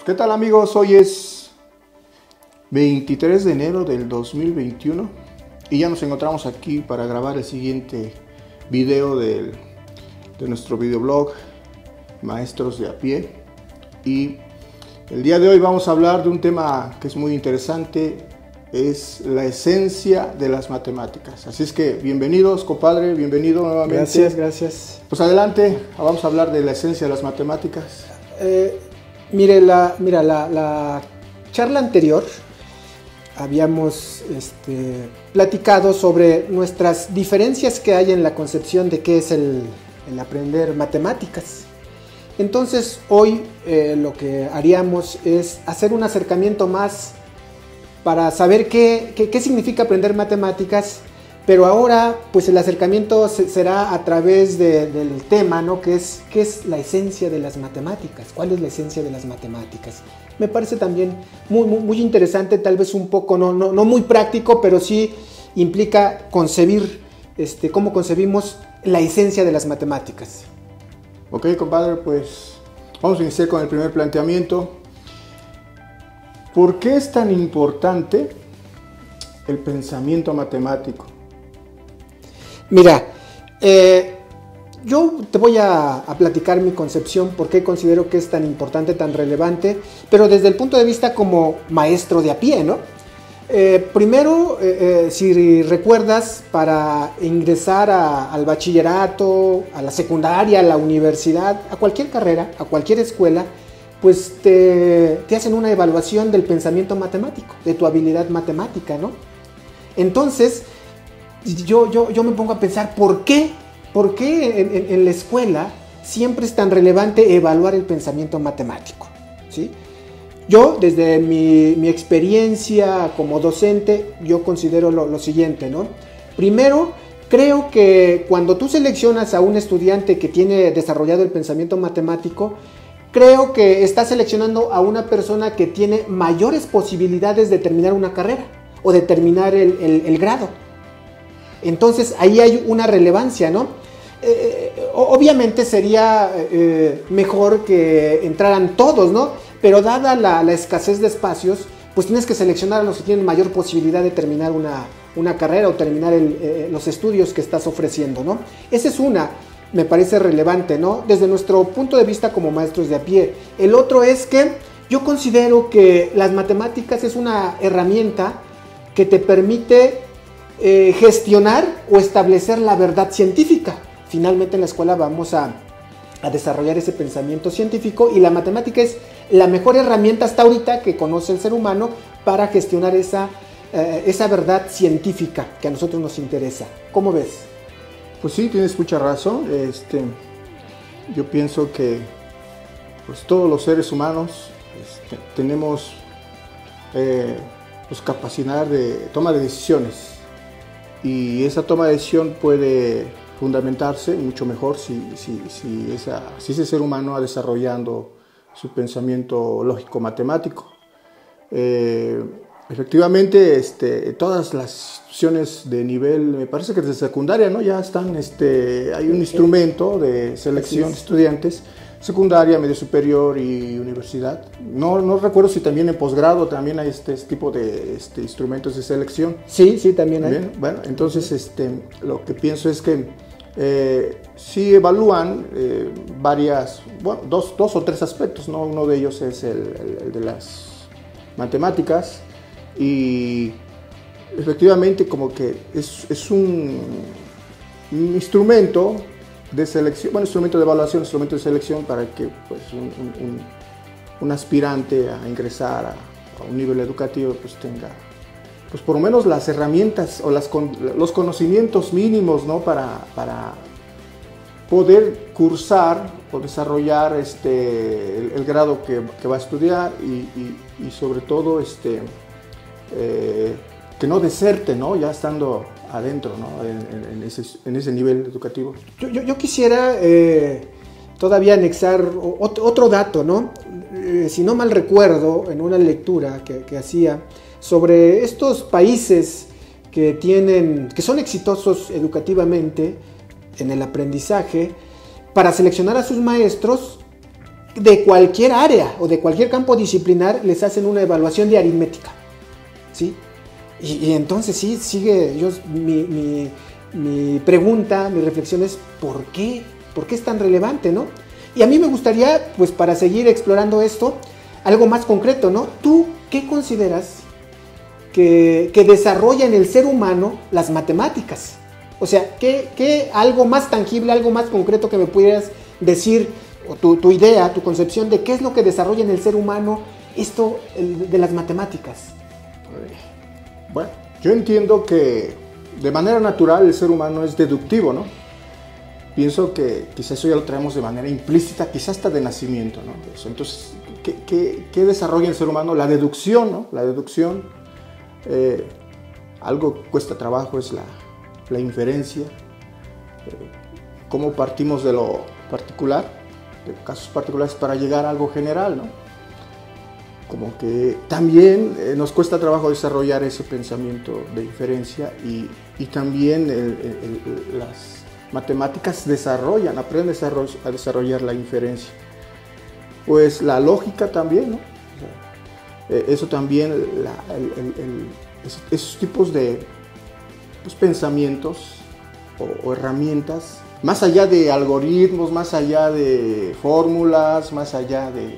¿Qué tal, amigos? Hoy es 23 de enero del 2021 y ya nos encontramos aquí para grabar el siguiente video de nuestro videoblog Maestros de a Pie. Y el día de hoy vamos a hablar de un tema que es muy interesante, es la esencia de las matemáticas. Así es que bienvenidos, compadre, bienvenido nuevamente. Gracias. Pues adelante, vamos a hablar de la esencia de las matemáticas. La charla anterior habíamos platicado sobre nuestras diferencias que hay en la concepción de qué es el aprender matemáticas. Entonces hoy lo que haríamos es hacer un acercamiento más para saber qué significa aprender matemáticas, pero ahora pues el acercamiento será a través del tema, ¿no? ¿Qué es la esencia de las matemáticas? ¿Cuál es la esencia de las matemáticas? Me parece también muy interesante, tal vez un poco, no muy práctico, pero sí implica concebir cómo concebimos la esencia de las matemáticas. Ok, compadre, pues vamos a iniciar con el primer planteamiento. ¿Por qué es tan importante el pensamiento matemático? Mira, yo te voy a platicar mi concepción, por qué considero que es tan importante, tan relevante, pero desde el punto de vista como maestro de a pie, ¿no? Primero, si recuerdas, para ingresar al bachillerato, a la secundaria, a la universidad, a cualquier carrera, a cualquier escuela, pues te hacen una evaluación del pensamiento matemático, de tu habilidad matemática, ¿no? Entonces, yo me pongo a pensar, ¿por qué en la escuela siempre es tan relevante evaluar el pensamiento matemático? ¿Sí? Yo, desde mi experiencia como docente, yo considero lo siguiente, ¿no? Primero, creo que cuando tú seleccionas a un estudiante que tiene desarrollado el pensamiento matemático, creo que estás seleccionando a una persona que tiene mayores posibilidades de terminar una carrera o de terminar el grado. Entonces ahí hay una relevancia, ¿no? Obviamente sería mejor que entraran todos, ¿no? Pero dada la escasez de espacios, pues tienes que seleccionar a los que tienen mayor posibilidad de terminar una carrera o terminar los estudios que estás ofreciendo, ¿no? Esa es una, me parece relevante, ¿no? Desde nuestro punto de vista como maestros de a pie. El otro es que yo considero que las matemáticas es una herramienta que te permite gestionar o establecer la verdad científica. Finalmente en la escuela vamos a desarrollar ese pensamiento científico y la matemática es la mejor herramienta hasta ahorita que conoce el ser humano para gestionar esa verdad científica que a nosotros nos interesa. ¿Cómo ves? Pues sí, tienes mucha razón. Yo pienso que pues, todos los seres humanos tenemos pues, capacidad de toma de decisiones. Y esa toma de decisión puede fundamentarse mucho mejor si ese ser humano va desarrollando su pensamiento lógico-matemático. Efectivamente, todas las instituciones de nivel, me parece que desde secundaria, ¿no? Ya están, hay un instrumento de selección de estudiantes, secundaria, medio superior y universidad. No recuerdo si también en posgrado también hay este tipo de instrumentos de selección. Sí, también hay. Bien, bueno, entonces lo que pienso es que sí evalúan dos o tres aspectos, ¿no? Uno de ellos es el de las matemáticas y efectivamente como que es un instrumento de selección, instrumento de evaluación, instrumento de selección para que pues, un aspirante a ingresar a un nivel educativo pues tenga pues por lo menos las herramientas o los conocimientos mínimos, ¿no? para poder cursar o desarrollar el grado que va a estudiar y sobre todo que no deserte, ¿no? Ya estando adentro, ¿no? en ese nivel educativo. Yo quisiera todavía anexar otro dato, ¿no? Si no mal recuerdo, en una lectura que hacía sobre estos países que son exitosos educativamente en el aprendizaje, para seleccionar a sus maestros de cualquier área o de cualquier campo disciplinar les hacen una evaluación de aritmética, ¿sí? Y entonces sí, sigue mi pregunta, mi reflexión es ¿por qué? ¿Por qué es tan relevante, no? Y a mí me gustaría, pues para seguir explorando esto, algo más concreto, ¿no? ¿Tú qué consideras que desarrolla en el ser humano las matemáticas? O sea, ¿qué algo más tangible, algo más concreto que me pudieras decir, o tu idea, tu concepción de qué es lo que desarrolla en el ser humano esto de las matemáticas? Bueno, yo entiendo que de manera natural el ser humano es deductivo, ¿no? Pienso que quizás eso ya lo traemos de manera implícita, quizás hasta de nacimiento, ¿no? Entonces, ¿qué desarrolla el ser humano? La deducción, ¿no? La deducción, algo que cuesta trabajo es la inferencia, cómo partimos de lo particular, de casos particulares para llegar a algo general, ¿no? Como que también nos cuesta trabajo desarrollar ese pensamiento de inferencia y también las matemáticas aprenden a desarrollar la inferencia. Pues la lógica también, ¿no? O sea, eso también, esos tipos de pensamientos o herramientas, más allá de algoritmos, más allá de fórmulas, más allá de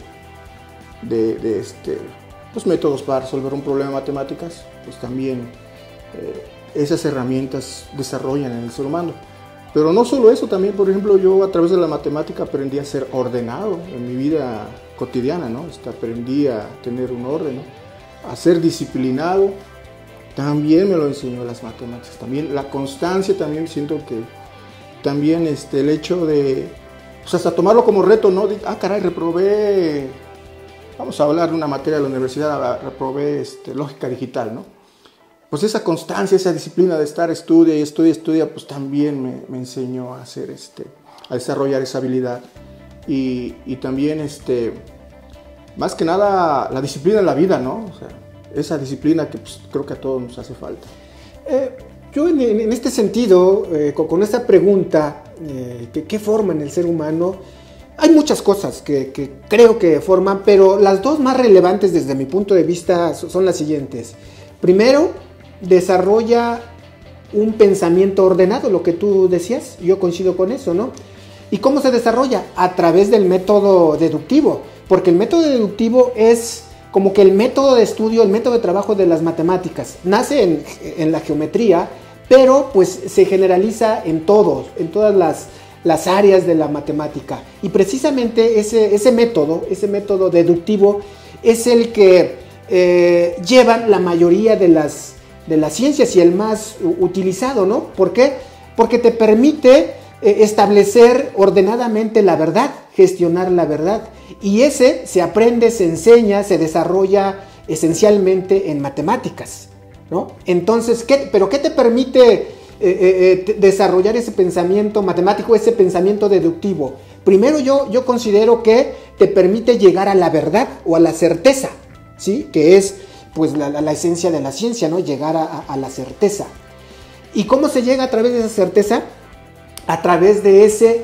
métodos para resolver un problema de matemáticas, pues también esas herramientas desarrollan en el ser humano. Pero no solo eso, también, por ejemplo, yo a través de la matemática aprendí a ser ordenado en mi vida cotidiana, ¿no? Aprendí a tener un orden, ¿no? A ser disciplinado, también me lo enseñó las matemáticas. También la constancia, también siento que también el hecho de, pues hasta tomarlo como reto, ¿no? Caray, reprobé, vamos a hablar de una materia de la universidad, reprobé lógica digital, ¿no? Pues esa constancia, esa disciplina de estar estudia, pues también me enseñó a hacer a desarrollar esa habilidad. Y también más que nada la disciplina en la vida, ¿no? O sea, esa disciplina que pues, creo que a todos nos hace falta. Yo en este sentido, con esta pregunta, ¿qué forma en el ser humano? Hay muchas cosas que creo que forman, pero las dos más relevantes desde mi punto de vista son las siguientes. Primero, desarrolla un pensamiento ordenado, lo que tú decías, yo coincido con eso, ¿no? ¿Y cómo se desarrolla? A través del método deductivo, porque el método deductivo es como que el método de estudio, el método de trabajo de las matemáticas. Nace en la geometría, pero pues se generaliza en todas las áreas de la matemática. Y precisamente ese método deductivo es el que llevan la mayoría de las ciencias y el más utilizado, ¿no? ¿Por qué? Porque te permite establecer ordenadamente la verdad, gestionar la verdad. Y ese se aprende, se enseña, se desarrolla esencialmente en matemáticas, ¿no? Entonces, ¿qué te permite desarrollar ese pensamiento matemático, ese pensamiento deductivo? Primero yo considero que te permite llegar a la verdad o a la certeza, ¿sí? Que es pues la esencia de la ciencia, ¿no? Llegar a la certeza. ¿Y cómo se llega a través de esa certeza? A través de ese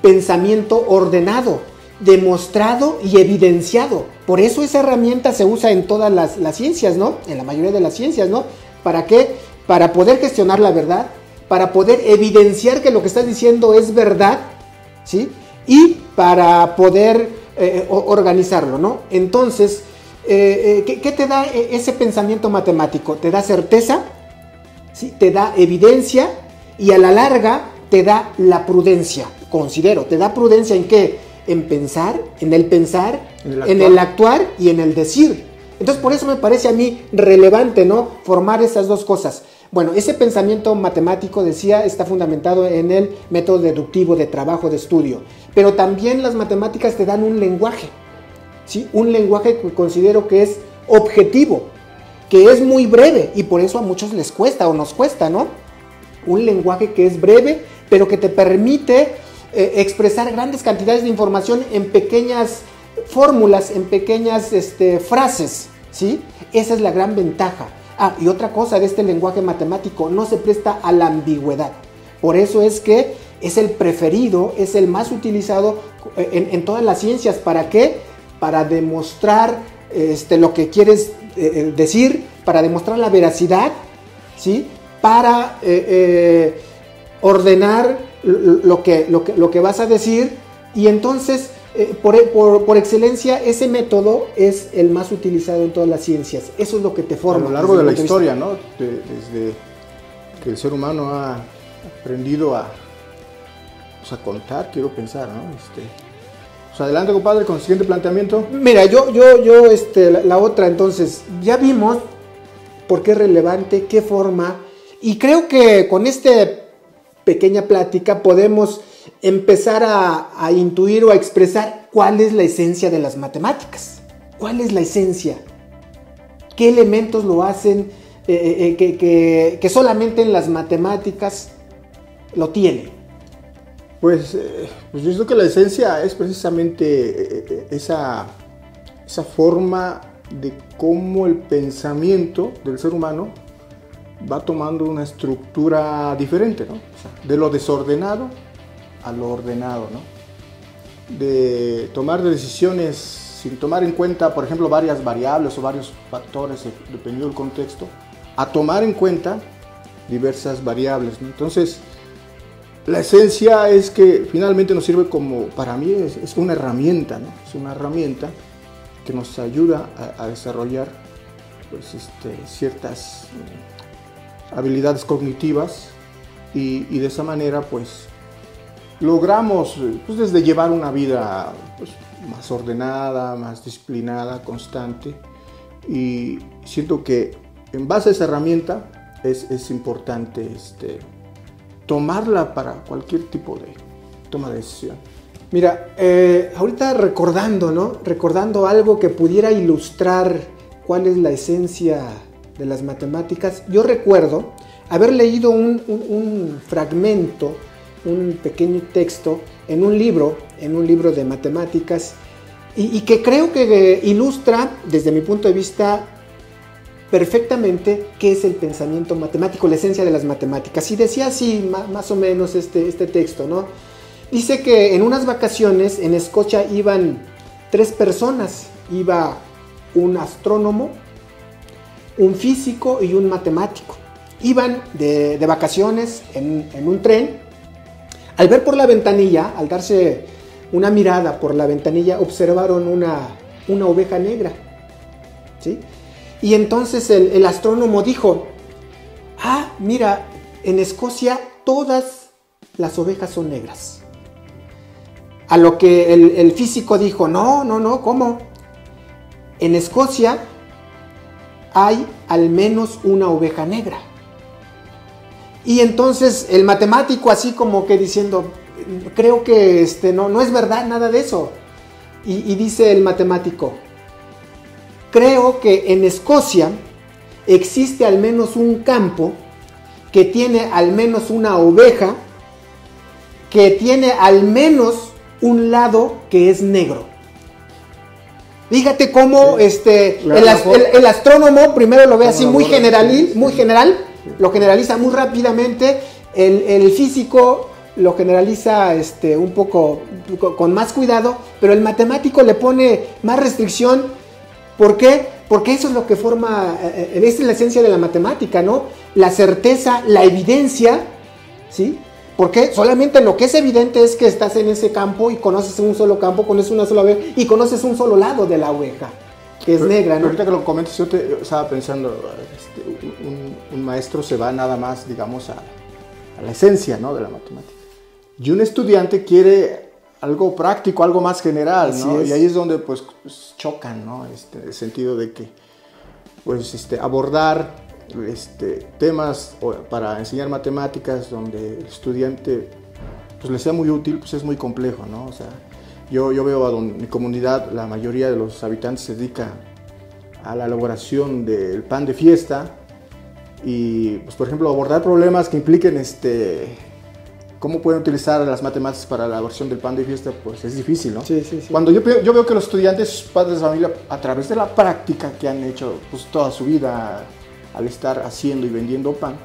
pensamiento ordenado, demostrado y evidenciado. Por eso esa herramienta se usa en todas las ciencias, ¿no? En la mayoría de las ciencias, ¿no? ¿Para qué? Para poder gestionar la verdad, para poder evidenciar que lo que estás diciendo es verdad, ¿sí? Y para poder organizarlo, ¿no? Entonces, ¿qué te da ese pensamiento matemático? Te da certeza, ¿sí? Te da evidencia y a la larga te da la prudencia, considero. ¿Te da prudencia en qué? En pensar, en el actuar y en el decir. Entonces por eso me parece a mí relevante, ¿no? Formar esas dos cosas. Bueno, ese pensamiento matemático, decía, está fundamentado en el método deductivo de trabajo, de estudio. Pero también las matemáticas te dan un lenguaje, ¿sí? Un lenguaje que considero que es objetivo, que es muy breve y por eso a muchos les cuesta o nos cuesta, ¿no? Un lenguaje que es breve, pero que te permite expresar grandes cantidades de información en pequeñas fórmulas, en pequeñas frases, ¿sí? Esa es la gran ventaja. Y otra cosa de este lenguaje matemático, no se presta a la ambigüedad. Por eso es que es el preferido, es el más utilizado en todas las ciencias. ¿Para qué? Para demostrar lo que quieres decir, para demostrar la veracidad, ¿sí? Para ordenar lo que vas a decir, y entonces por excelencia ese método es el más utilizado en todas las ciencias. Eso es lo que te forma. A lo largo de la historia, ¿no? Desde que el ser humano ha aprendido a contar, quiero pensar, ¿no? Pues adelante, compadre, con el siguiente planteamiento. Mira, la otra, entonces, ya vimos por qué es relevante, qué forma, y creo que con esta pequeña plática podemos empezar a intuir o a expresar cuál es la esencia de las matemáticas. ¿Cuál es la esencia? ¿Qué elementos lo hacen que solamente en las matemáticas lo tienen? Pues yo creo que la esencia es precisamente esa forma de cómo el pensamiento del ser humano va tomando una estructura diferente, ¿no? O sea, de lo desordenado a lo ordenado, ¿no? De tomar decisiones sin tomar en cuenta, por ejemplo, varias variables o varios factores, dependiendo del contexto, a tomar en cuenta diversas variables, ¿no? Entonces, la esencia es que finalmente nos sirve como, para mí es una herramienta, ¿no? Es una herramienta que nos ayuda a desarrollar pues, ciertas habilidades cognitivas y de esa manera pues logramos pues, desde llevar una vida pues, más ordenada, más disciplinada, constante, y siento que en base a esa herramienta es importante tomarla para cualquier tipo de toma de decisión. Mira, ahorita recordando, ¿no? Recordando algo que pudiera ilustrar cuál es la esencia de las matemáticas, yo recuerdo haber leído un fragmento, un pequeño texto en un libro de matemáticas, y que creo que ilustra, desde mi punto de vista, perfectamente qué es el pensamiento matemático, la esencia de las matemáticas. Y decía así, más o menos, este texto, ¿no? Dice que en unas vacaciones en Escocia iban 3 personas. Iba un astrónomo, un físico y un matemático. Iban de vacaciones en un tren. Al ver por la ventanilla, al darse una mirada por la ventanilla, observaron una oveja negra, ¿sí? Y entonces el astrónomo dijo: ah, mira, en Escocia todas las ovejas son negras. A lo que el físico dijo: no, ¿cómo? En Escocia hay al menos una oveja negra. Y entonces el matemático, así como que diciendo: creo que no es verdad nada de eso. Y dice el matemático: creo que en Escocia existe al menos un campo que tiene al menos una oveja, que tiene al menos un lado que es negro. Fíjate cómo el astrónomo primero lo ve así muy general, lo generaliza muy rápidamente. El físico lo generaliza un poco con más cuidado, pero el matemático le pone más restricción. ¿Por qué? Porque eso es lo que forma, esa es la esencia de la matemática, ¿no? La certeza, la evidencia, ¿sí? Porque solamente lo que es evidente es que estás en ese campo y conoces un solo campo, conoces una sola oveja y conoces un solo lado de la oveja, que es negra, ¿no? Ahorita que lo comentas, yo estaba pensando, un maestro se va nada más, digamos, a la esencia, ¿no? De la matemática. Y un estudiante quiere algo práctico, algo más general, ¿no? Y ahí es donde pues chocan, ¿no? El sentido de que pues abordar temas para enseñar matemáticas donde el estudiante pues le sea muy útil, pues es muy complejo, ¿no? O sea, yo veo en mi comunidad la mayoría de los habitantes se dedica a la elaboración del pan de fiesta y pues por ejemplo abordar problemas que impliquen cómo pueden utilizar las matemáticas para la elaboración del pan de fiesta, pues es difícil, ¿no? Sí. Cuando yo veo que los estudiantes, padres de familia, a través de la práctica que han hecho pues toda su vida al estar haciendo y vendiendo pan,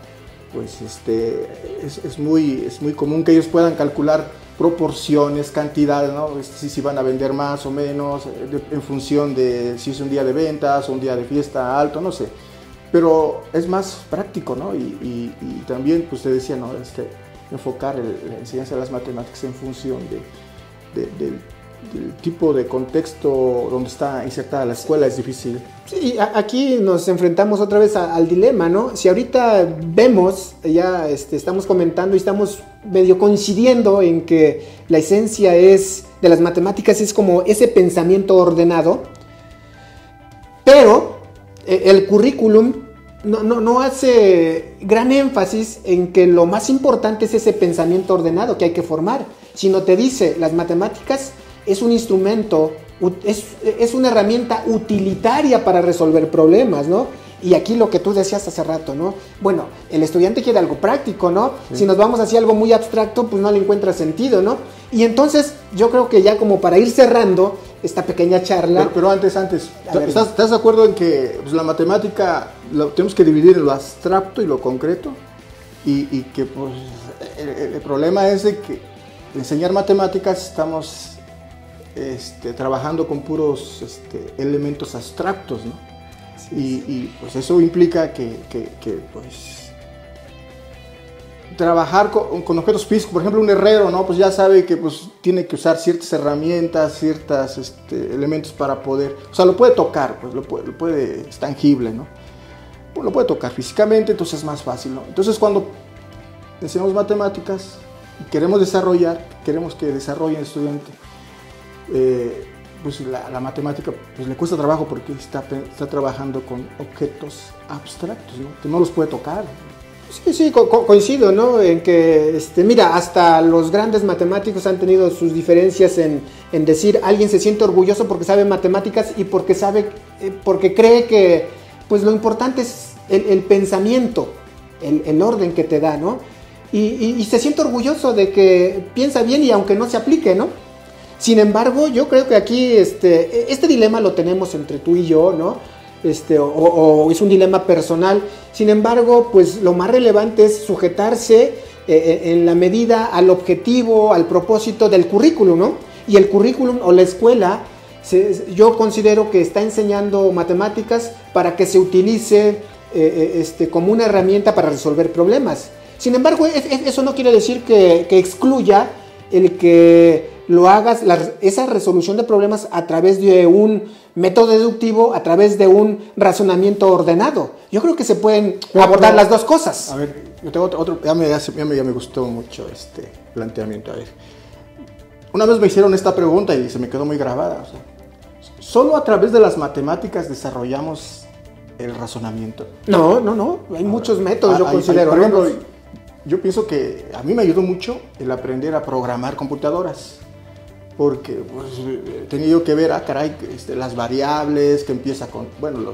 pues es muy común que ellos puedan calcular proporciones, cantidades, ¿no? Si van a vender más o menos, en función de si es un día de ventas o un día de fiesta alto, no sé. Pero es más práctico, ¿no? Y también, pues te decía, ¿no? Enfocar la enseñanza de las matemáticas en función del tipo de contexto donde está insertada la escuela es difícil. Sí, aquí nos enfrentamos otra vez al dilema, ¿no? Si ahorita vemos, ya estamos comentando y estamos medio coincidiendo en que la esencia de las matemáticas es como ese pensamiento ordenado, pero el currículum no hace gran énfasis en que lo más importante es ese pensamiento ordenado que hay que formar, sino te dice, las matemáticas es un instrumento, es una herramienta utilitaria para resolver problemas, ¿no? Y aquí lo que tú decías hace rato, ¿no? Bueno, el estudiante quiere algo práctico, ¿no? Sí. Si nos vamos hacia algo muy abstracto, pues no le encuentra sentido, ¿no? Y entonces yo creo que ya como para ir cerrando esta pequeña charla... Pero antes, ¿estás de acuerdo en que pues, la matemática tenemos que dividir en lo abstracto y lo concreto? Y que pues el problema es de que enseñar matemáticas estamos... trabajando con puros elementos abstractos, ¿no? Y pues eso implica que pues trabajar con objetos físicos, por ejemplo un herrero, ¿no? Pues ya sabe que pues tiene que usar ciertas herramientas, ciertos elementos para poder, o sea, lo puede tocar, pues lo puede, es tangible, ¿no? Pues lo puede tocar físicamente, entonces es más fácil, ¿no? Entonces cuando enseñamos matemáticas y queremos que desarrolle el estudiante, pues la matemática pues le cuesta trabajo porque está trabajando con objetos abstractos, ¿no? Que no los puede tocar. Sí, coincido, ¿no? En que, mira, hasta los grandes matemáticos han tenido sus diferencias en decir, alguien se siente orgulloso porque sabe matemáticas y porque cree que, pues lo importante es el pensamiento, el orden que te da, ¿no? Y se siente orgulloso de que piensa bien y aunque no se aplique, ¿no? Sin embargo, yo creo que aquí este dilema lo tenemos entre tú y yo, ¿no? O es un dilema personal. Sin embargo, pues lo más relevante es sujetarse en la medida al objetivo, al propósito del currículum, ¿no? Y el currículum o la escuela, yo considero que está enseñando matemáticas para que se utilice como una herramienta para resolver problemas. Sin embargo, eso no quiere decir que excluya el que lo hagas, esa resolución de problemas a través de un método deductivo, a través de un razonamiento ordenado. Yo creo que se pueden abordar las dos cosas. A ver, yo tengo otro, ya me gustó mucho este planteamiento. A ver, una vez me hicieron esta pregunta y se me quedó muy grabada. O sea, ¿solo a través de las matemáticas desarrollamos el razonamiento? No, hay muchos métodos, yo considero. Por ejemplo, yo pienso que a mí me ayudó mucho el aprender a programar computadoras. Porque pues, he tenido que ver, las variables que empieza con, bueno,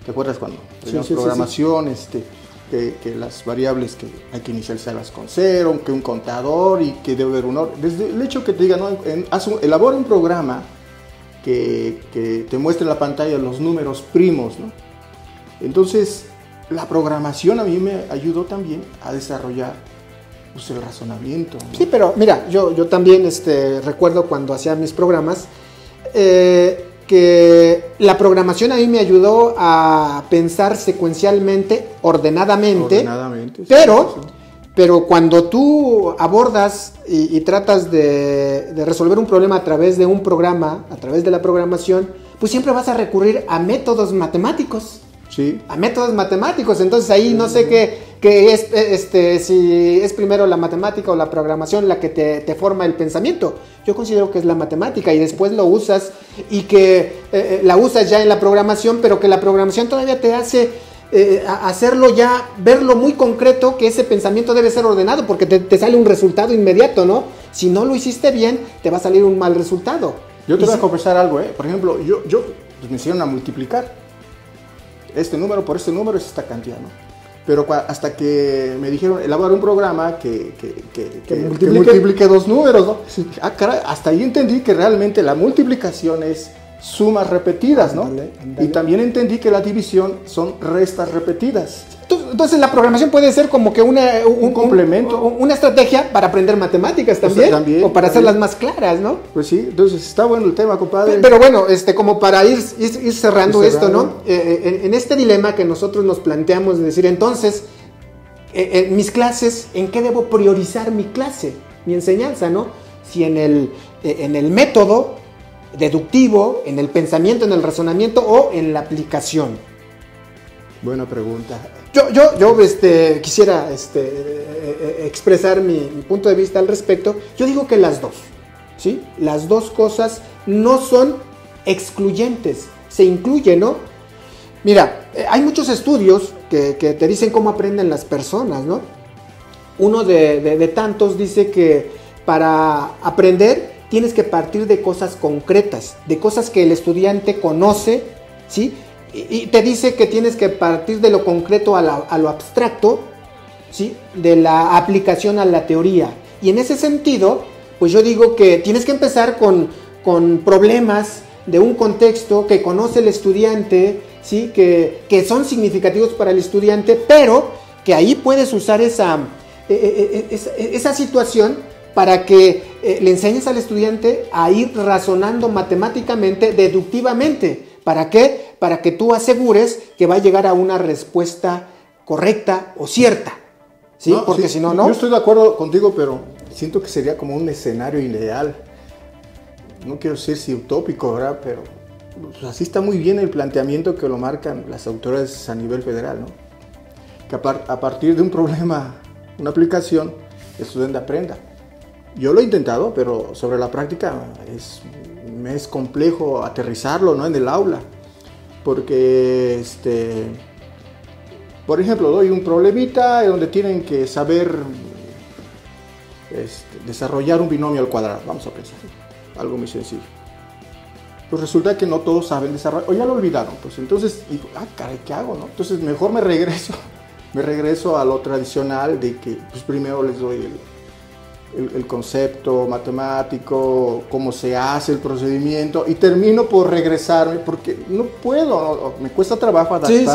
¿te acuerdas cuando teníamos programación? Sí. Que las variables que hay que inicializarlas con 0, que un contador y que debe haber un orden. Desde el hecho que te diga, ¿no? Elabora un programa que te muestre en la pantalla los números primos, ¿no? Entonces, la programación a mí me ayudó también a desarrollar pues el razonamiento, ¿no? Sí, pero mira, yo también recuerdo cuando hacía mis programas que la programación a mí me ayudó a pensar secuencialmente, ordenadamente, pero cuando tú abordas y tratas de resolver un problema a través de un programa, a través de la programación, pues siempre vas a recurrir a métodos matemáticos. Sí. A métodos matemáticos, entonces ahí no sé qué es, si es primero la matemática o la programación la que te forma el pensamiento. Yo considero que es la matemática y después lo usas y que la usas ya en la programación, pero que la programación todavía te hace hacerlo ya, verlo muy concreto, que ese pensamiento debe ser ordenado porque te sale un resultado inmediato, ¿no? Si no lo hiciste bien, te va a salir un mal resultado. Yo te voy a confesar algo, por ejemplo, yo pues me enseñaron a multiplicar. Este número por este número es esta cantidad, ¿no? Pero hasta que me dijeron elaborar un programa que multiplique dos números, ¿no? Caray, hasta ahí entendí que realmente la multiplicación es sumas repetidas, ¿no? Andale. Y también entendí que la división son restas repetidas. Entonces la programación puede ser como que un complemento, una estrategia para aprender matemáticas también, o para hacerlas más claras, ¿no? Pues sí, entonces está bueno el tema, compadre. Pero bueno, como para ir cerrando esto, ¿no? En este dilema que nosotros nos planteamos de decir, entonces, en mis clases, ¿en qué debo priorizar mi clase, mi enseñanza, ¿no? Si en el método deductivo, en el pensamiento, en el razonamiento o en la aplicación. Buena pregunta. Yo quisiera expresar mi punto de vista al respecto. Yo digo que las dos, ¿sí? Las dos cosas no son excluyentes, se incluyen, ¿no? Mira, hay muchos estudios que te dicen cómo aprenden las personas, ¿no? Uno de tantos dice que para aprender tienes que partir de cosas concretas, de cosas que el estudiante conoce, ¿sí? Y te dice que tienes que partir de lo concreto a lo abstracto, ¿sí? De la aplicación a la teoría. Y en ese sentido, pues yo digo que tienes que empezar con problemas de un contexto que conoce el estudiante, ¿sí? Que son significativos para el estudiante, pero que ahí puedes usar esa situación para que le enseñes al estudiante a ir razonando matemáticamente, deductivamente. ¿Para qué? Para que tú asegures que va a llegar a una respuesta correcta o cierta. ¿Sí? No, porque sí, si no, no. Yo estoy de acuerdo contigo, pero siento que sería como un escenario ideal. No quiero decir si utópico, ¿verdad? Pero pues, así está muy bien el planteamiento que lo marcan las autoridades a nivel federal, ¿no? Que a partir de un problema, una aplicación, el estudiante aprenda. Yo lo he intentado, pero sobre la práctica me es complejo aterrizarlo, ¿no? En el aula. Porque, por ejemplo, doy un problemita donde tienen que saber desarrollar un binomio al cuadrado. Vamos a pensar, algo muy sencillo. Pues resulta que no todos saben desarrollar, o ya lo olvidaron. Pues entonces digo, caray, ¿qué hago, no? Entonces mejor me regreso a lo tradicional de que pues primero les doy el concepto matemático, cómo se hace el procedimiento, y termino por regresarme porque no puedo, me cuesta trabajo adaptarme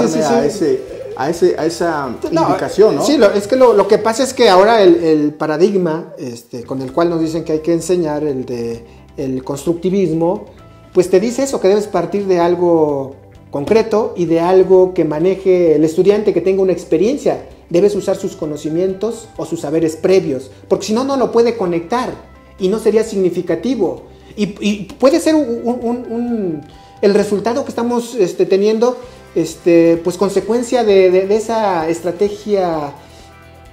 a esa indicación, ¿no? Sí, es que lo que pasa es que ahora el paradigma con el cual nos dicen que hay que enseñar, el constructivismo, pues te dice eso, que debes partir de algo concreto y de algo que maneje el estudiante, que tenga una experiencia. Debes usar sus conocimientos o sus saberes previos, porque si no, no lo puede conectar y no sería significativo. Y puede ser el resultado que estamos teniendo, pues consecuencia de esa estrategia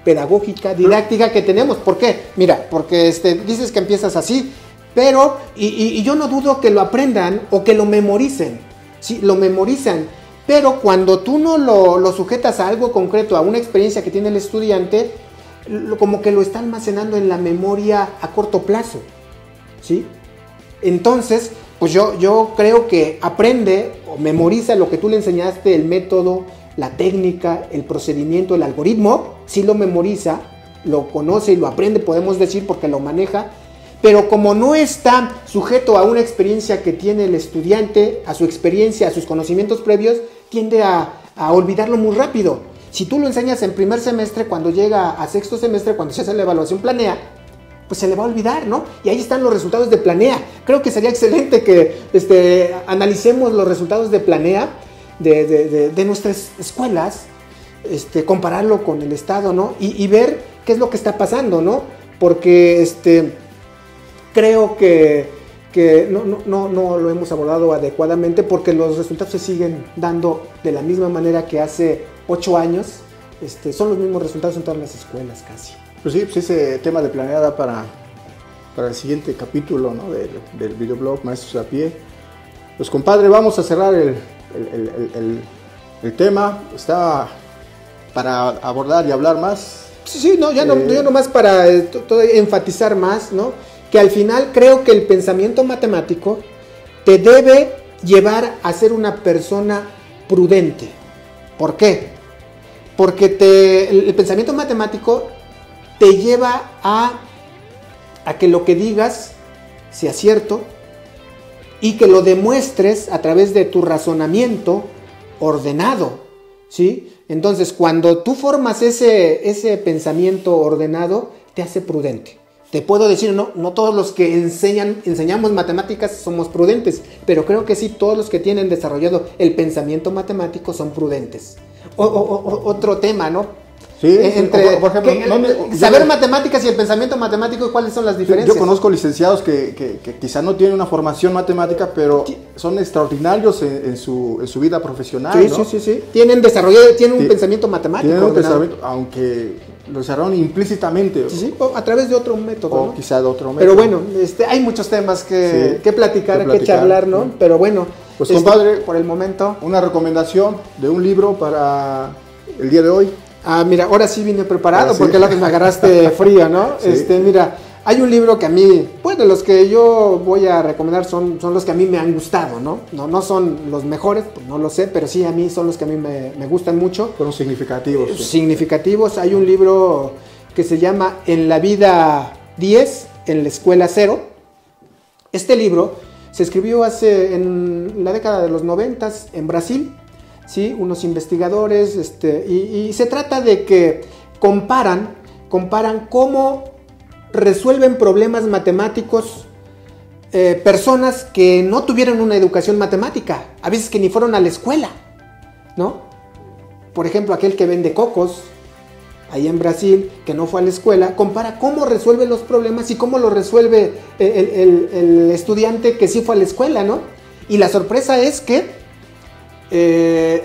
pedagógica, didáctica que tenemos. ¿Por qué? Mira, porque dices que empiezas así, pero, y yo no dudo que lo aprendan o que lo memoricen, ¿sí? Lo memorizan. Pero cuando tú no lo sujetas a algo concreto, a una experiencia que tiene el estudiante, como que lo está almacenando en la memoria a corto plazo, ¿sí? Entonces, pues yo creo que aprende o memoriza lo que tú le enseñaste, el método, la técnica, el procedimiento, el algoritmo, sí lo memoriza, lo conoce y lo aprende, podemos decir, porque lo maneja. Pero como no está sujeto a una experiencia que tiene el estudiante, a su experiencia, a sus conocimientos previos, tiende a olvidarlo muy rápido. Si tú lo enseñas en primer semestre, cuando llega a sexto semestre, cuando se hace la evaluación Planea, pues se le va a olvidar, ¿no? Y ahí están los resultados de Planea. Creo que sería excelente que analicemos los resultados de Planea de nuestras escuelas, compararlo con el Estado, ¿no? Y ver qué es lo que está pasando, ¿no? Porque creo que no lo hemos abordado adecuadamente, porque los resultados se siguen dando de la misma manera que hace 8 años. Son los mismos resultados en todas las escuelas casi. Pues sí, pues ese tema de planeada para el siguiente capítulo, ¿no? del videoblog Maestros a Pie. Pues compadre, vamos a cerrar el tema. Está para abordar y hablar más. Sí, no, ya nomás para enfatizar más, ¿no? Que al final creo que el pensamiento matemático te debe llevar a ser una persona prudente. ¿Por qué? Porque el pensamiento matemático te lleva a que lo que digas sea cierto y que lo demuestres a través de tu razonamiento ordenado, ¿sí? Entonces, cuando tú formas ese pensamiento ordenado, te hace prudente. Te puedo decir, no todos los que enseñamos matemáticas somos prudentes, pero creo que sí, todos los que tienen desarrollado el pensamiento matemático son prudentes. Otro tema, ¿no? Sí, por ejemplo, saber matemáticas y el pensamiento matemático, ¿cuáles son las diferencias? Yo conozco licenciados que quizá no tienen una formación matemática, pero son extraordinarios en su vida profesional, sí, ¿no? Sí. Tienen un pensamiento matemático. Tienen un pensamiento, aunque lo desarrollan implícitamente. Sí, o a través de otro método. O ¿no? quizá de otro método. Pero bueno, hay muchos temas que platicar, que charlar, ¿no? Pero bueno, pues compadre, por el momento, una recomendación de un libro para el día de hoy. Mira, ahora sí vine preparado, porque la que me agarraste frío, ¿no? Sí. Mira, hay un libro que a mí, bueno, los que yo voy a recomendar son los que a mí me han gustado, ¿no? No son los mejores, pues no lo sé, pero sí a mí son los que a mí me gustan mucho. Fueron significativos. Sí. Significativos. Hay un libro que se llama En la vida 10, en la escuela 0. Este libro se escribió en la década de los 90 en Brasil. ¿Sí? Unos investigadores, y se trata de que comparan cómo resuelven problemas matemáticos personas que no tuvieron una educación matemática, a veces que ni fueron a la escuela, ¿no? Por ejemplo, aquel que vende cocos ahí en Brasil, que no fue a la escuela, compara cómo resuelve los problemas y cómo lo resuelve el estudiante que sí fue a la escuela, ¿no? Y la sorpresa es que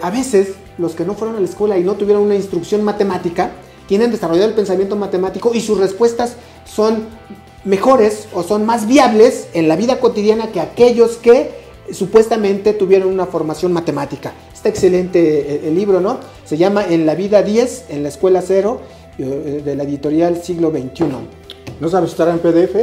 a veces los que no fueron a la escuela y no tuvieron una instrucción matemática tienen desarrollado el pensamiento matemático y sus respuestas son mejores o son más viables en la vida cotidiana que aquellos que supuestamente tuvieron una formación matemática. Está excelente el libro, ¿no? Se llama En la vida 10, en la escuela 0, de la editorial Siglo XXI. ¿No sabes si estará en PDF?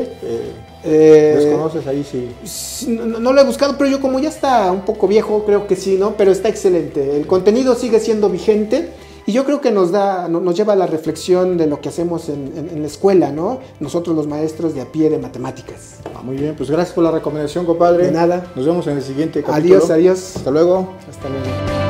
¿Desconoces ahí? Sí. No lo he buscado, pero yo como ya está un poco viejo, creo que sí, ¿no? Pero está excelente. El contenido sigue siendo vigente y yo creo que nos lleva a la reflexión de lo que hacemos en la escuela, ¿no? Nosotros los maestros de a pie de matemáticas. Muy bien, pues gracias por la recomendación, compadre. De nada. Nos vemos en el siguiente capítulo. Adiós. Hasta luego. Hasta luego.